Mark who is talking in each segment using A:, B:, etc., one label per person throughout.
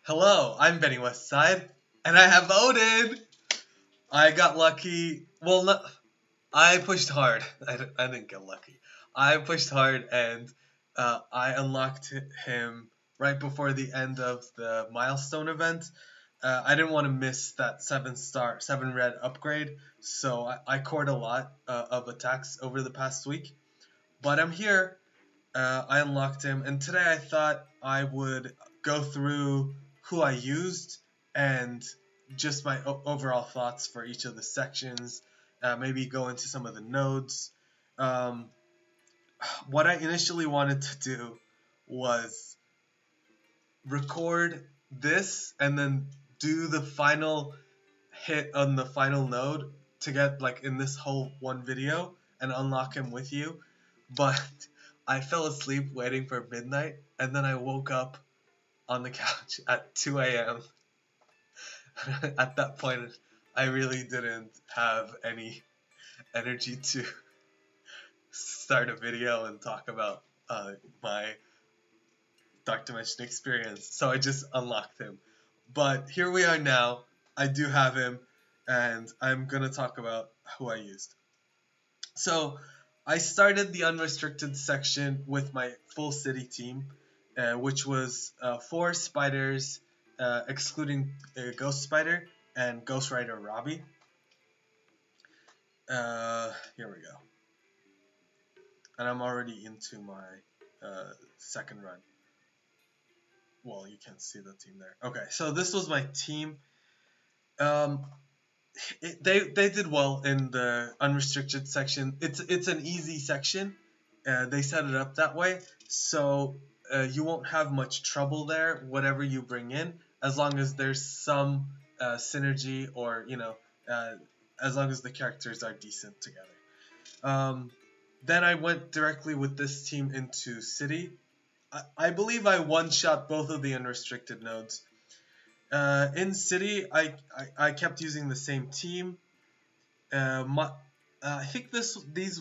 A: Hello, I'm Benny Westside, and I have Odin. I got lucky. Well, no, I pushed hard. I didn't get lucky. I pushed hard, and I unlocked him right before the end of the milestone event. I didn't want to miss that 7-star, 7 red upgrade, so I cored a lot of attacks over the past week. But I'm here. I unlocked him, and today I thought I would go through who I used and just my overall thoughts for each of the sections. Maybe go into some of the nodes. Um, what I initially wanted to do was record this and then do the final hit on the final node to get like in this whole one video and unlock him with you, but I fell asleep waiting for midnight, and then I woke up on the couch at 2 a.m. At that point, I really didn't have any energy to start a video and talk about my Dark Dimension experience, so I just unlocked him. But here we are now. I do have him, and I'm gonna talk about who I used. So I started the unrestricted section with my full city team, which was 4 spiders, excluding Ghost Spider and Ghost Rider Robbie. Here we go. And I'm already into my second run. Well, you can't see the team there. Okay, so this was my team. They did well in the unrestricted section. It's an easy section. They set it up that way, so you won't have much trouble there. Whatever you bring in, as long as there's some synergy, or as long as the characters are decent together. Then I went directly with this team into City. I believe I one-shot both of the unrestricted nodes. In City, I kept using the same team. I think these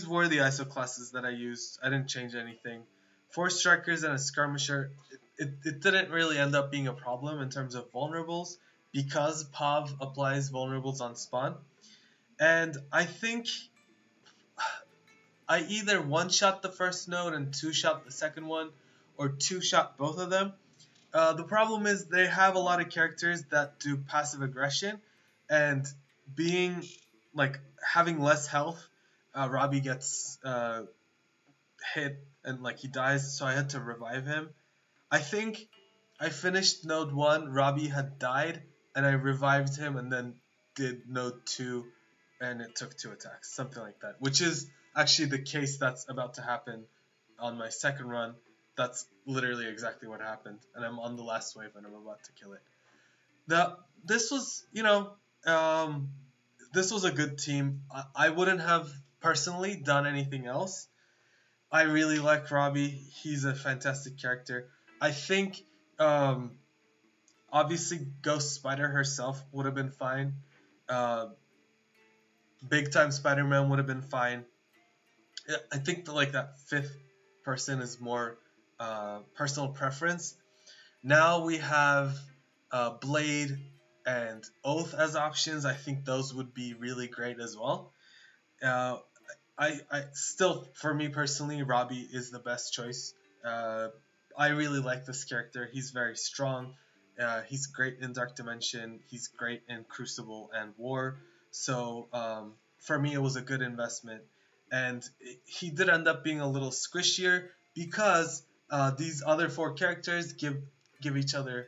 A: were the ISO classes that I used. I didn't change anything. 4 strikers and a skirmisher. It didn't really end up being a problem in terms of vulnerables, because Pav applies vulnerables on spawn. And I think I either one-shot the first node and two-shot the second one, or two-shot both of them. The problem is they have a lot of characters that do passive aggression, and being like having less health, Robbie gets hit and like he dies, so I had to revive him. I think I finished node 1, Robbie had died, and I revived him and then did node 2, and it took 2 attacks, something like that, which is actually the case that's about to happen on my second run. That's literally exactly what happened, and I'm on the last wave and I'm about to kill it. This was, this was a good team. I wouldn't have personally done anything else. I really like Robbie. He's a fantastic character. I think, obviously, Ghost Spider herself would have been fine. Big Time Spider-Man would have been fine. I think that 5th person is more personal preference. Now we have Blade and Oath as options. I think those would be really great as well. I still, for me personally, Robbie is the best choice. I really like this character. He's very strong. He's great in Dark Dimension. He's great in Crucible and War. So for me, it was a good investment. And he did end up being a little squishier, because these other 4 characters give each other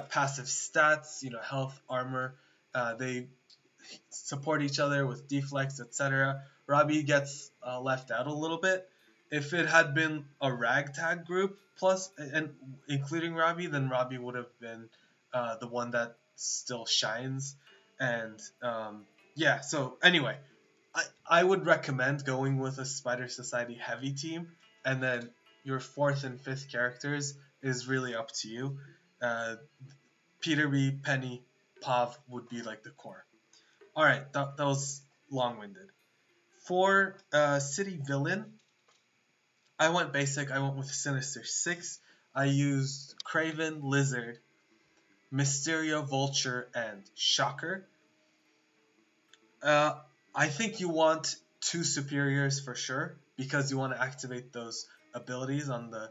A: passive stats, health, armor. They support each other with deflex, etc. Robbie gets left out a little bit. If it had been a ragtag group plus and including Robbie, then Robbie would have been the one that still shines. And yeah, so anyway, I would recommend going with a Spider Society heavy team, and then your 4th and 5th characters is really up to you. Peter, Penny, Pav would be like the core. Alright, that was long-winded. For City Villain, I went basic. I went with Sinister 6. I used Craven, Lizard, Mysterio, Vulture, and Shocker. Uh, I think you want two superiors for sure because you want to activate those abilities on the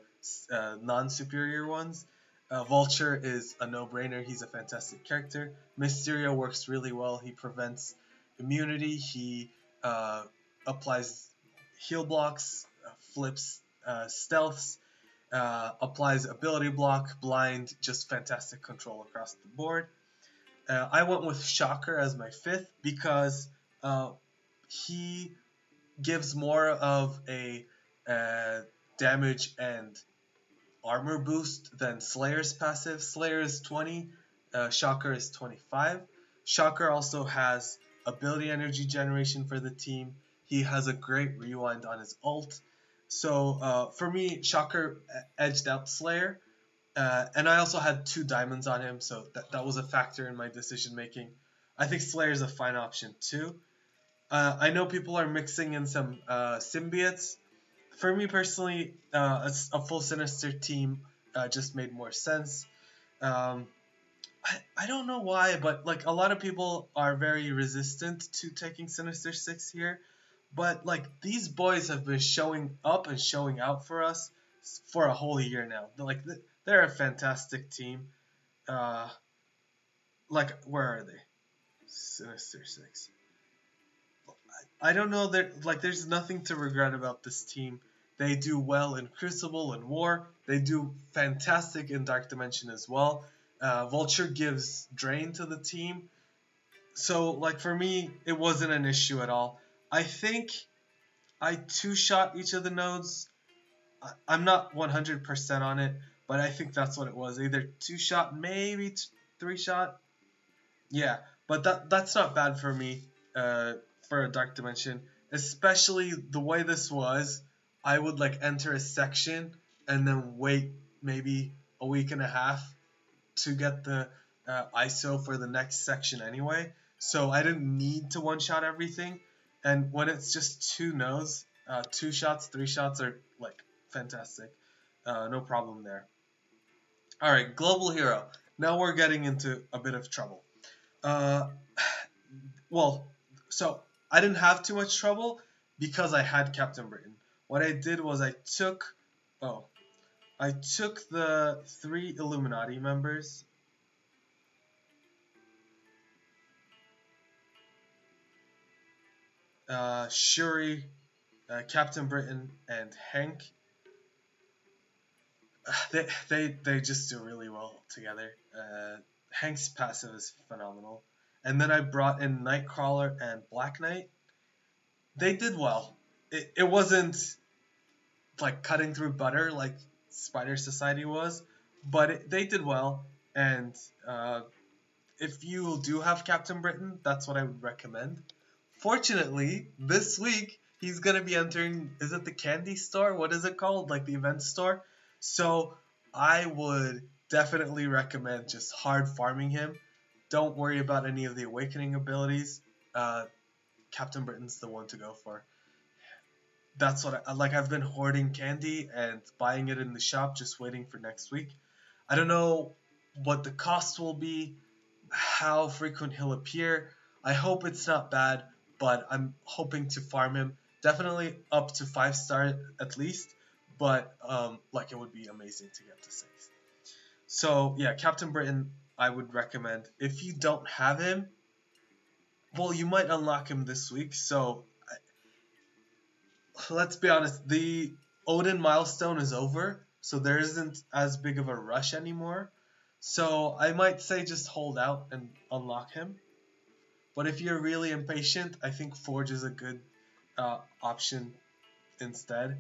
A: non-superior ones. Vulture is a no-brainer. He's a fantastic character. Mysterio works really well. He prevents immunity. He applies heal blocks, flips stealths, applies ability block, blind, just fantastic control across the board. I went with Shocker as my fifth because uh, he gives more of a damage and armor boost than Slayer's passive. Slayer is 20, Shocker is 25. Shocker also has ability energy generation for the team. He has a great rewind on his ult. So for me, Shocker edged out Slayer. And I also had 2 diamonds on him, so that was a factor in my decision making. I think Slayer is a fine option too. I know people are mixing in some symbiotes. For me personally, a full Sinister team just made more sense. Um, I don't know why, but like a lot of people are very resistant to taking Sinister 6 here. But like these boys have been showing up and showing out for us for a whole year now. They're a fantastic team. Uh, like where are they? Sinister 6. I don't know. There's nothing to regret about this team. They do well in Crucible and War. They do fantastic in Dark Dimension as well. Vulture gives drain to the team. So like for me, it wasn't an issue at all. I think I 2-shot each of the nodes. I'm not 100% on it, but I think that's what it was. Either 2-shot, maybe 3-shot. Yeah, but that's not bad for me for a Dark Dimension. Especially the way this was, I would like enter a section and then wait maybe a week and a half to get the ISO for the next section anyway. So I didn't need to 1-shot everything. And when it's just 2 nodes, 2 shots, 3 shots are like fantastic. No problem there. All right, Global Hero. Now we're getting into a bit of trouble. Uh, well, so I didn't have too much trouble because I had Captain Britain. What I did was I took the 3 Illuminati members. Shuri, Captain Britain, and Hank. They just do really well together. Hank's passive is phenomenal. And then I brought in Nightcrawler and Black Knight. They did well. It wasn't like cutting through butter like Spider Society was, but they did well. And if you do have Captain Britain, that's what I would recommend. Fortunately, this week he's gonna be entering. Is it the candy store? What is it called? Like the event store. So I would definitely recommend just hard farming him. Don't worry about any of the awakening abilities. Captain Britain's the one to go for. That's what I like. I've been hoarding candy and buying it in the shop, just waiting for next week. I don't know what the cost will be, how frequent he'll appear. I hope it's not bad, but I'm hoping to farm him. Definitely up to 5-star at least, but like it would be amazing to get to 6. So yeah, Captain Britain I would recommend. If you don't have him, well, you might unlock him this week. So let's be honest, the Odin milestone is over, so there isn't as big of a rush anymore. So I might say just hold out and unlock him. But if you're really impatient, I think Forge is a good option instead.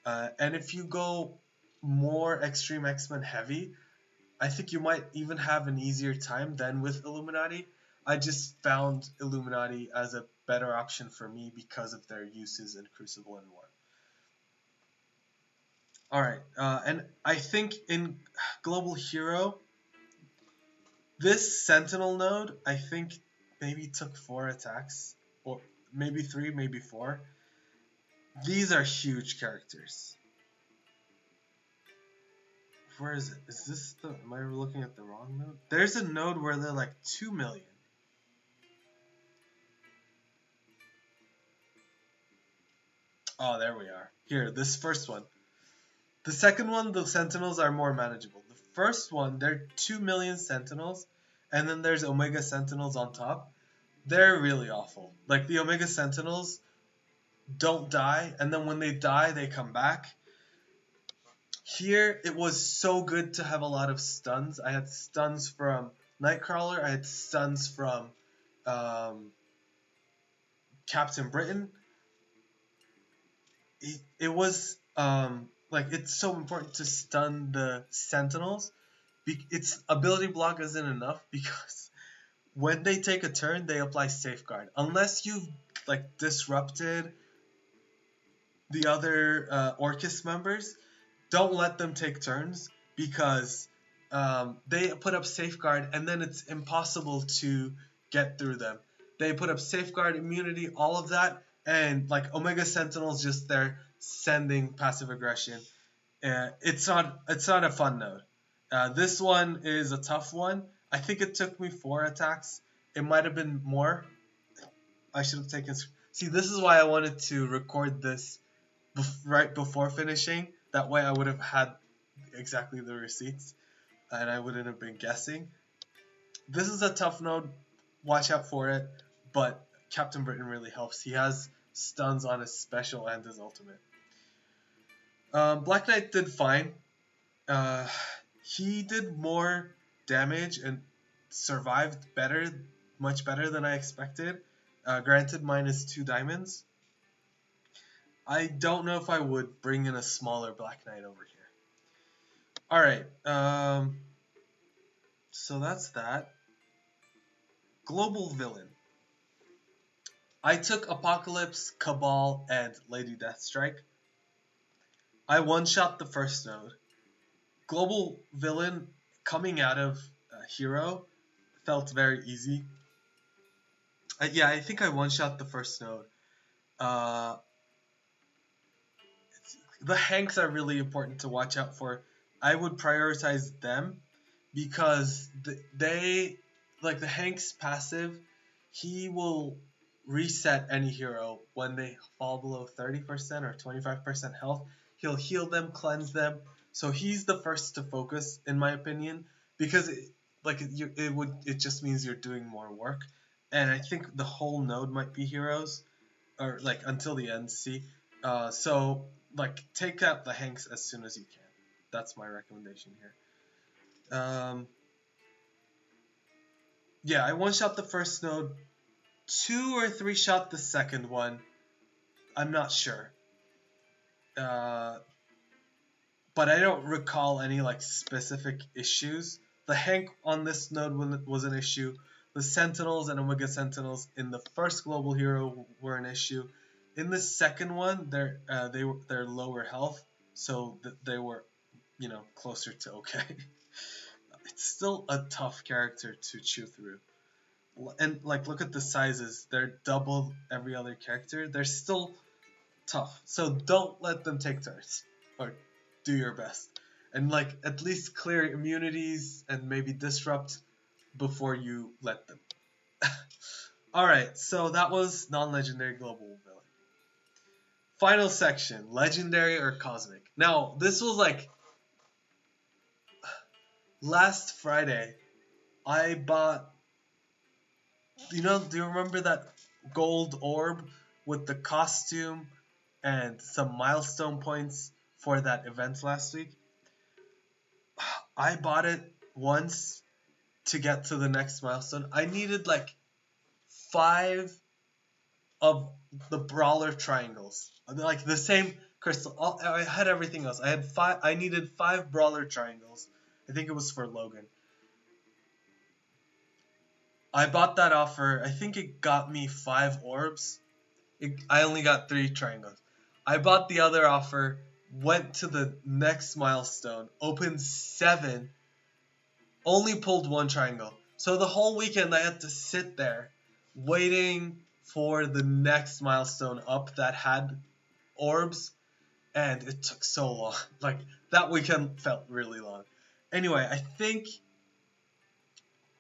A: And if you go more Extreme X-Men heavy, I think you might even have an easier time than with Illuminati. I just found Illuminati as a better option for me because of their uses in Crucible and War. Alright, and I think in Global Hero, this Sentinel node, I think maybe took 4 attacks, or maybe 3, maybe 4. These are huge characters. where is it? Is this the? Am I looking at the wrong node? There's a node where they're like 2 million. Oh, there we are. Here, this first one. The second one, the Sentinels are more manageable. The first one, they're 2 million Sentinels, and then there's Omega Sentinels on top. They're really awful. Like, the Omega Sentinels don't die, and then when they die, they come back. Here, it was so good to have a lot of stuns. I had stuns from Nightcrawler, I had stuns from Captain Britain. It was like, it's so important to stun the Sentinels. Its ability block isn't enough because when they take a turn, they apply Safeguard. Unless you've like disrupted the other Orcus members, don't let them take turns because they put up Safeguard and then it's impossible to get through them. They put up Safeguard, immunity, all of that, and like Omega Sentinel's just there sending passive aggression. It's not a fun node. This one is a tough one. I think it took me 4 attacks. It might have been more. I should have taken... See, this is why I wanted to record this right before finishing. That way I would have had exactly the receipts and I wouldn't have been guessing. This is a tough node. Watch out for it. But Captain Britain really helps. He has stuns on his special and his ultimate. Black Knight did fine. He did more damage and survived better, much better than I expected. Granted, -2 diamonds. I don't know if I would bring in a smaller Black Knight over here. Alright, so that's that. Global Villain. I took Apocalypse, Cabal, and Lady Deathstrike. I one-shot the first node. Global Villain coming out of Hero felt very easy. Yeah, I think I one-shot the first node. The Hanks are really important to watch out for. I would prioritize them because they, like the Hanks passive, he will reset any hero when they fall below 30% or 25% health. He'll heal them, cleanse them. So he's the first to focus, in my opinion, because it just means you're doing more work. And I think the whole node might be heroes, or like until the end. See, so like take out the Hanks as soon as you can. That's my recommendation here. Yeah, I one-shot the first node, 2 or 3 shot the second one. I'm not sure. But I don't recall any like specific issues. The Hank on this node was an issue. The Sentinels and Omega Sentinels in the first Global Hero were an issue. In the second one, they're lower health, so they were, closer to okay. It's still a tough character to chew through. And like, look at the sizes. They're double every other character. They're still tough. So don't let them take turns, or do your best. And like, at least clear immunities and maybe disrupt before you let them. Alright, so that was non-legendary global villain. Final section, legendary or cosmic. Now, this was like last Friday. I bought, do you remember that gold orb with the costume and some milestone points for that event last week? I bought it once to get to the next milestone. I needed like 5 of the brawler triangles, like the same crystal. I had everything else. I needed 5 brawler triangles. I think it was for Logan. I bought that offer. I think it got me 5 orbs. I only got 3 triangles. I bought the other offer, went to the next milestone, opened 7, only pulled 1 triangle. So the whole weekend I had to sit there waiting for the next milestone up that had orbs, and it took so long. Like, that weekend felt really long. Anyway, I think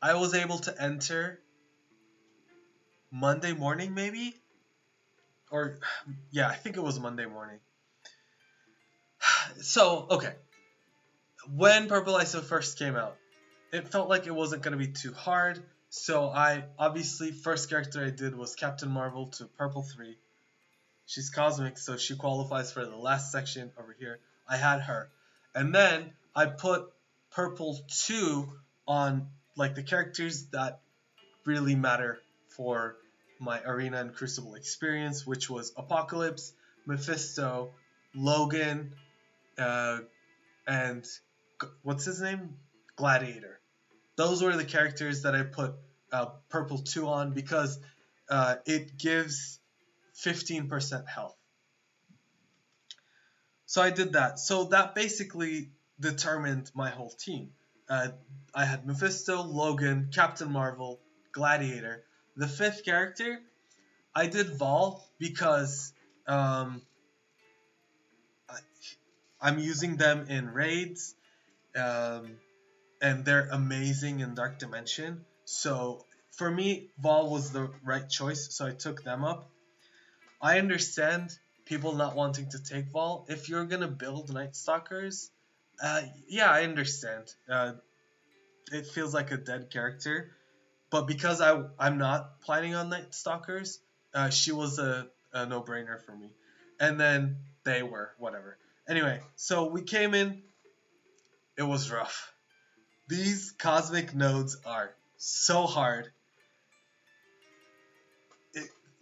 A: I was able to enter Monday morning, maybe? Or, yeah, I think it was Monday morning. So, okay. When Purple ISO first came out, it felt like it wasn't going to be too hard. So obviously, first character I did was Captain Marvel to Purple 3. She's cosmic, so she qualifies for the last section over here. I had her. And then I put Purple 2 on like the characters that really matter for my Arena and Crucible experience, which was Apocalypse, Mephisto, Logan, and what's his name? Gladiator. Those were the characters that I put Purple 2 on because it gives 15% health. So I did that. So that basically determined my whole team. I had Mephisto, Logan, Captain Marvel, Gladiator. The fifth character, I did Vol because I'm using them in raids, and they're amazing in Dark Dimension. So for me, Vol was the right choice, so I took them up. I understand people not wanting to take Vol. If you're gonna build Night Stalkers, yeah, I understand. It feels like a dead character, but because I'm not planning on Night Stalkers, she was a no-brainer for me. And then they were, whatever. Anyway, so we came in, it was rough. These cosmic nodes are so hard.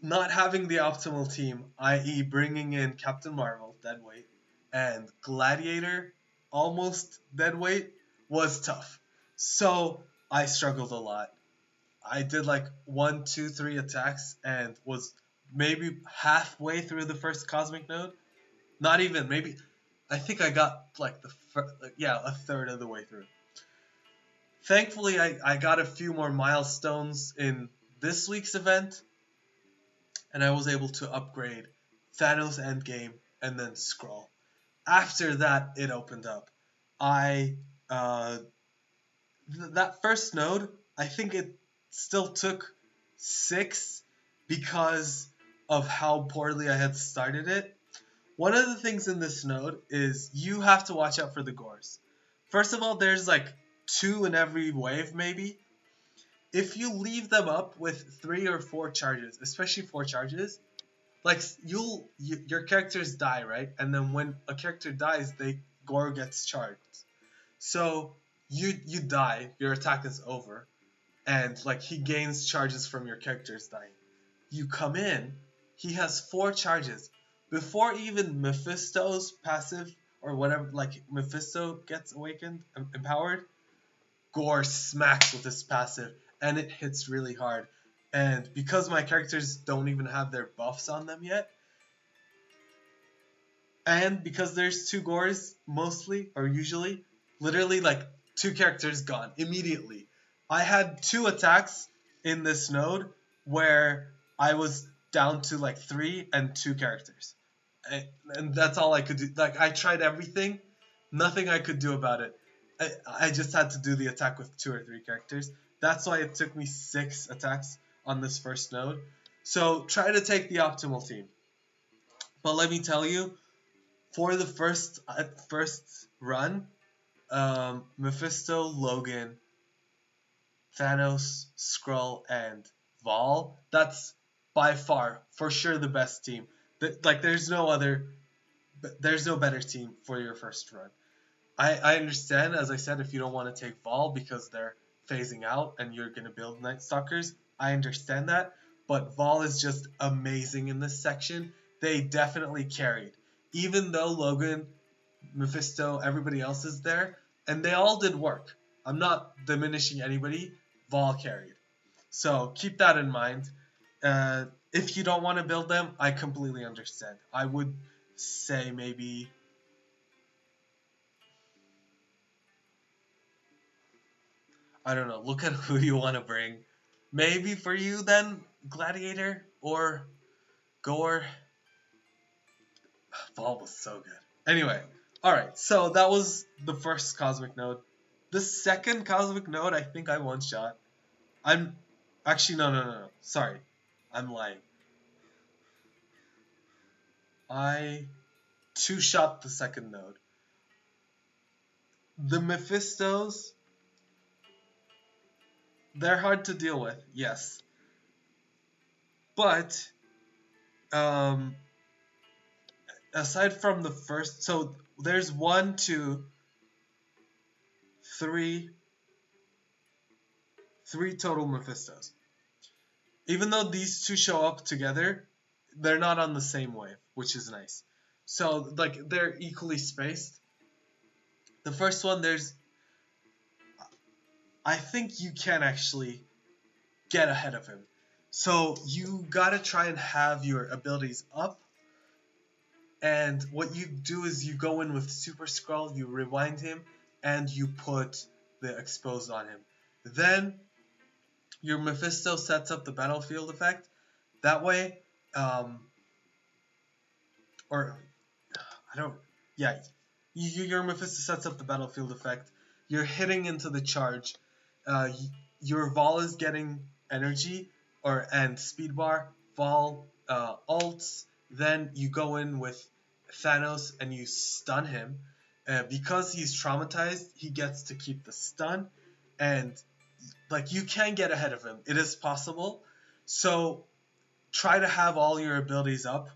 A: Not having the optimal team, i.e. bringing in Captain Marvel, deadweight, and Gladiator, almost deadweight, was tough. So I struggled a lot. I did like 1, 2, 3 attacks and was maybe halfway through the first cosmic node. Not even, maybe. I think I got like a third of the way through. Thankfully, I got a few more milestones in this week's event, and I was able to upgrade Thanos Endgame and then Skrull. After that, it opened up. That first node, I think it still took 6 because of how poorly I had started it. One of the things in this node is you have to watch out for the gores. First of all, there's like 2 in every wave maybe. If you leave them up with 3 or 4 charges, especially 4 charges, like your characters die, right? And then when a character dies, gore gets charged. So you die, your attack is over, and like he gains charges from your characters dying. You come in, he has 4 charges. Before even Mephisto's passive or whatever, like Mephisto gets awakened, empowered, Gore smacks with his passive, and it hits really hard. And because my characters don't even have their buffs on them yet, and because there's 2 Gores mostly, or usually, literally like 2 characters gone immediately. I had 2 attacks in this node where I was down to like 3 and 2 characters. And that's all I could do. Like, I tried everything, nothing I could do about it. I just had to do the attack with 2 or 3 characters. That's why it took me 6 attacks on this first node. So try to take the optimal team. But let me tell you, for the first run, Mephisto, Logan, Thanos, Skrull, and Vol, that's by far, for sure, the best team. Like, there's no better team for your first run. I understand, as I said, if you don't want to take Vol because they're phasing out and you're going to build Night Stalkers, I understand that. But Vol is just amazing in this section. They definitely carried. Even though Logan, Mephisto, everybody else is there, and they all did work. I'm not diminishing anybody. Vol carried. So keep that in mind. If you don't want to build them, I completely understand. I would say maybe... I don't know. Look at who you want to bring. Maybe for you then, Gladiator or Gore. Vol was so good. Anyway, alright. So that was the first Cosmic Node. The second Cosmic Node, I think I one-shot. I'm... Actually, no. Sorry. I'm lying. I two-shot the second node. The Mephistos, they're hard to deal with, yes. But, aside from the first... So, there's 1, 2, 3... 3 total Mephistos. Even though these two show up together, they're not on the same wave, which is nice. So, like, they're equally spaced. The first one, I think you can actually get ahead of him. So, you gotta try and have your abilities up. And what you do is you go in with Super Scroll, you rewind him, and you put the exposed on him. Then your Mephisto sets up the battlefield effect. That way, your Mephisto sets up the battlefield effect. You're hitting into the charge. Your Vol is getting energy and speed bar. Vol ults. Then you go in with Thanos and you stun him. Because he's traumatized, he gets to keep the stun, and like you can get ahead of him. It is possible. So try to have all your abilities up.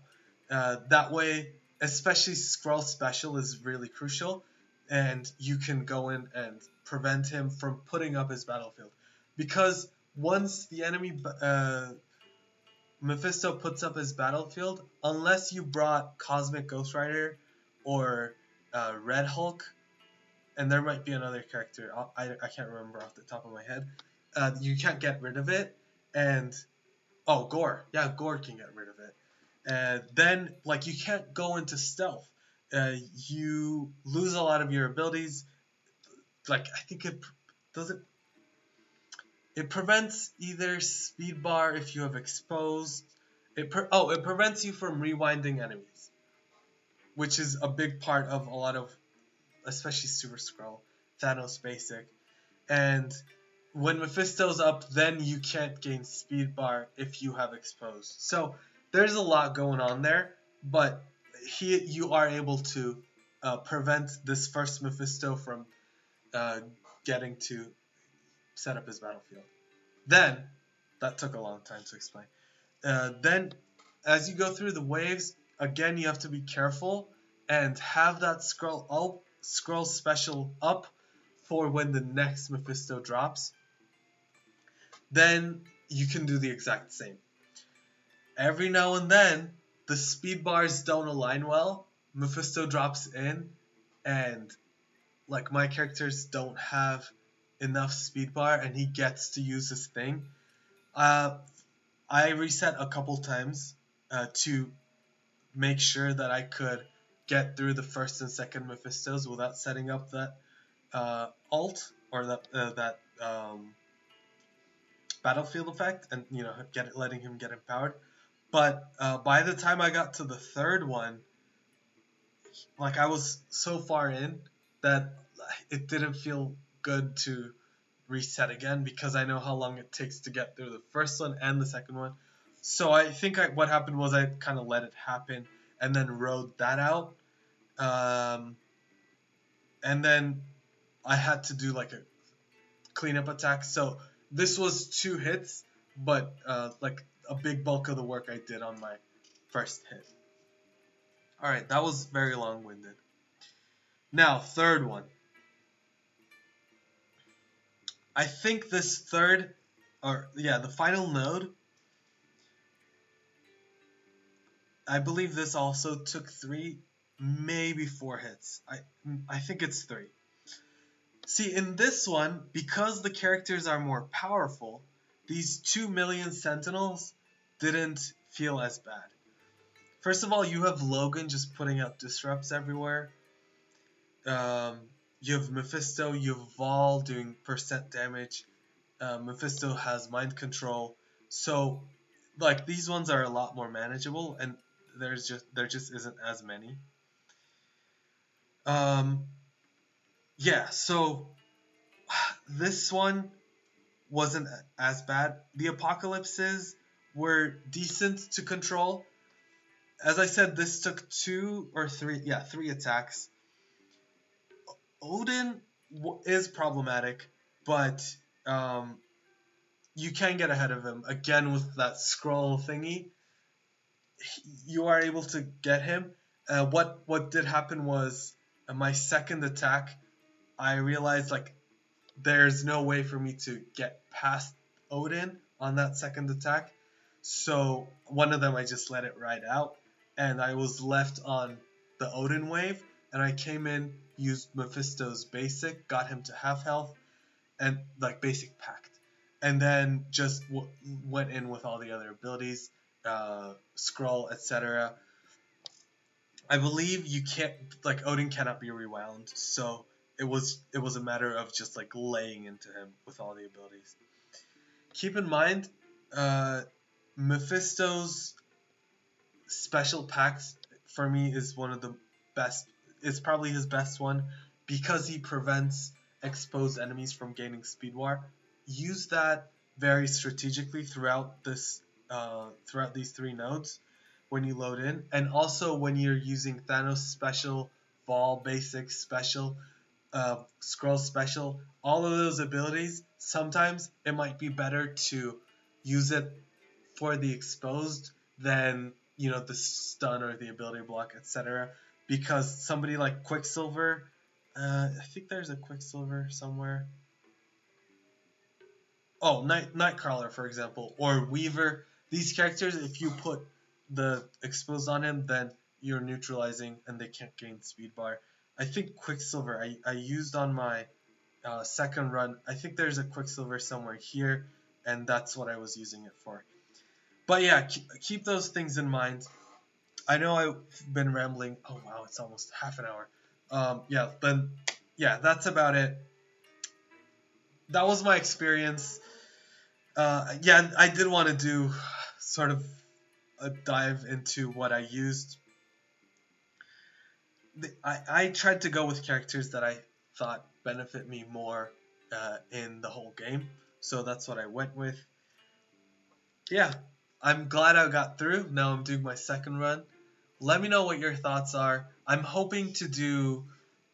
A: That way, especially Scroll Special is really crucial, and you can go in and prevent him from putting up his battlefield. Because once the enemy Mephisto puts up his battlefield, unless you brought Cosmic Ghost Rider or Red Hulk, and there might be another character, I can't remember off the top of my head, you can't get rid of it. And Gore. Yeah, Gore can get rid of it. Then, like, you can't go into stealth. You lose a lot of your abilities. Like, I think it prevents either speed bar if you have exposed. It prevents you from rewinding enemies, which is a big part of a lot of, especially Super Skrull, Thanos basic. And when Mephisto's up, then you can't gain speed bar if you have exposed. So there's a lot going on there, but you are able to prevent this first Mephisto from getting to set up his battlefield. Then, that took a long time to explain. Then, as you go through the waves, again you have to be careful and have that scroll special up for when the next Mephisto drops. Then you can do the exact same. Every now and then, the speed bars don't align well. Mephisto drops in, and like my characters don't have enough speed bar, and he gets to use his thing. I reset a couple times to make sure that I could get through the first and second Mephistos without setting up that ult or that battlefield effect, and letting him get empowered. But by the time I got to the third one, like I was so far in that it didn't feel good to reset again, because I know how long it takes to get through the first one and the second one. So I think what happened was I kind of let it happen and then rode that out. And then I had to do like a cleanup attack. So this was 2 hits, but like a big bulk of the work I did on my first hit. Alright, that was very long-winded. Now, third one. I think this the final node, I believe this also took 3, maybe 4 hits. I think it's 3. See, in this one, because the characters are more powerful, these 2 million Sentinels didn't feel as bad. First of all, you have Logan just putting out disrupts everywhere. You have Mephisto, you have Vol doing % damage. Mephisto has mind control. So, like, these ones are a lot more manageable, and there just isn't as many. So this one wasn't as bad. The apocalypses were decent to control. As I said, this took 3 attacks. Odin is problematic, but you can get ahead of him. Again, with that scroll thingy, you are able to get him. What did happen was my second attack, I realized like there's no way for me to get past Odin on that second attack. So one of them I just let it ride out, and I was left on the Odin wave, and I came in, used Mephisto's basic, got him to half health, and like basic pact, and then just went in with all the other abilities, scroll, etc. I believe you can't, like, Odin cannot be rewound, so it was a matter of just like laying into him with all the abilities. Keep in mind, Mephisto's special pact for me is one of the best. It's probably his best one because he prevents exposed enemies from gaining speed war. Use that very strategically throughout these 3 nodes when you load in, and also when you're using Thanos special, Ball basic special, scroll special, all of those abilities. Sometimes it might be better to use it for the exposed than the stun or the ability block, etc. Because somebody like Quicksilver, I think there's a Quicksilver somewhere. Oh, Nightcrawler, for example, or Weaver. These characters, if you put the exposed on him, then you're neutralizing and they can't gain speed bar. I think Quicksilver I used on my second run. I think there's a Quicksilver somewhere here, and that's what I was using it for. But yeah, keep those things in mind. I know I've been rambling. Oh wow, it's almost half an hour. Yeah, that's about it. That was my experience. Yeah, I did want to do sort of a dive into what I used. I tried to go with characters that I thought benefit me more in the whole game, so that's what I went with. Yeah, I'm glad I got through. Now I'm doing my second run. Let me know what your thoughts are. I'm hoping to do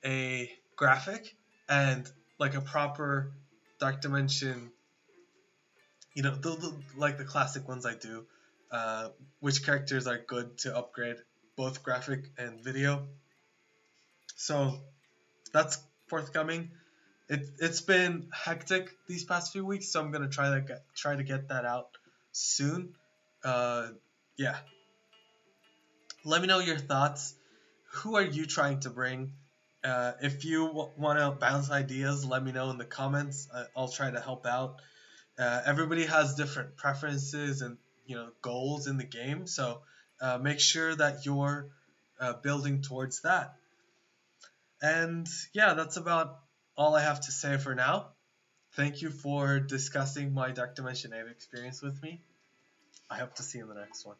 A: a graphic and like a proper Dark Dimension, like the classic ones I do. Which characters are good to upgrade, both graphic and video. So that's forthcoming. It's been hectic these past few weeks, so I'm gonna try to get that out soon. Yeah. Let me know your thoughts. Who are you trying to bring? If you want to bounce ideas, let me know in the comments. I'll try to help out. Everybody has different preferences and goals in the game, so make sure that you're building towards that. And yeah, that's about all I have to say for now. Thank you for discussing my Dark Dimension 8 experience with me. I hope to see you in the next one.